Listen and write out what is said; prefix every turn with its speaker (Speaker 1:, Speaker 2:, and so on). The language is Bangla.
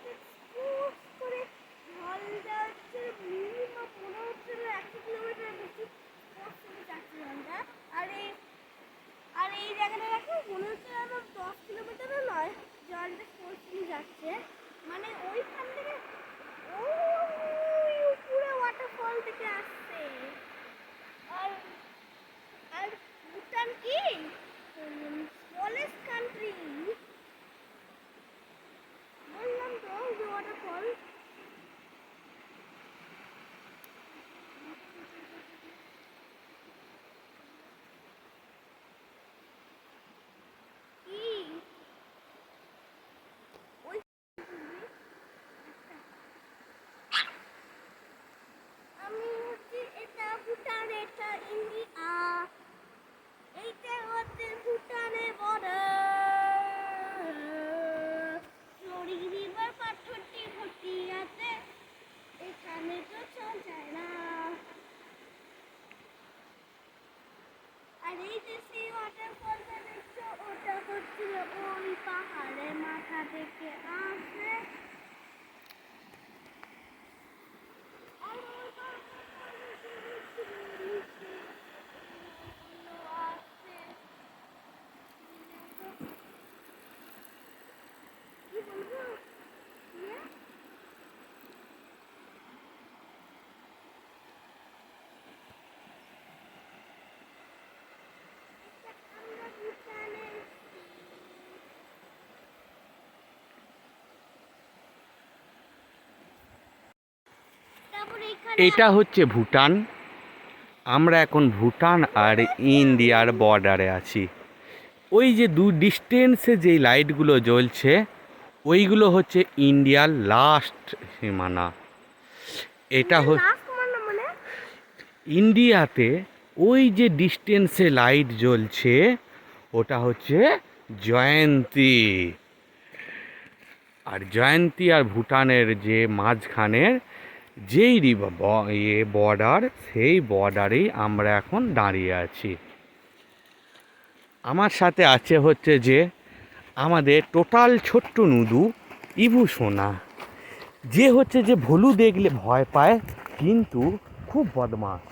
Speaker 1: থেকে স্পোর্টস করে জলটা হচ্ছে মিনিমাম মনে হচ্ছে 100 কিলোমিটার বেশি স্পোর্টস করে যাচ্ছে জলটা। আর এই জায়গাটা দেখো মনে হচ্ছে যেন 10 কিলোমিটারও নয়, জলটা স্পোর্টস নিয়ে যাচ্ছে। মানে ওইখান থেকে ওই পুরো ওয়াটারফল থেকে আসছে। আর আর ভুটান কি স্মলেস্ট কান্ট্রি, বললাম তো যে ওয়াটারফল। কি ওই আমি হচ্ছে এটা ভুটান, এটা ইন্ডিয়া, এইটা হচ্ছে ভুটানের বর্ডার। ফ্লোরিং রিভার পাথরটি ভর্তি আছে, এখানে তো চল যায় না। আর এই যে সেই ওয়াটারফলটা দেখছো, ওটা হচ্ছিল ওই পাহাড়ের মাথা থেকে আসে। আর ওই পাহাড়ের নিচে আসে। কি বলবো? আমরা ভুটানে
Speaker 2: এটা হচ্ছে ভুটান। আমরা এখন ভুটান আর ইন্ডিয়ার বর্ডারে আছি। ওই যে ডিস্টেন্সে যেই লাইটগুলো জ্বলছে ওইগুলো হচ্ছে ইন্ডিয়ার লাস্ট সীমানা। এটা
Speaker 1: মানে
Speaker 2: ইন্ডিয়াতে ওই যে ডিস্টেন্সে লাইট জ্বলছে ওটা হচ্ছে জয়ন্তী। আর জয়ন্তী আর ভুটানের যে মাঝখানের যেই বর্ডার, সেই বর্ডারেই আমরা এখন দাঁড়িয়ে আছি। আমার সাথে আছে হচ্ছে যে আমাদের টোটাল ছোট্ট নুদু ইভু সোনা, যে হচ্ছে যে ভলু দেখলে ভয় পায় কিন্তু খুব বদমাশ।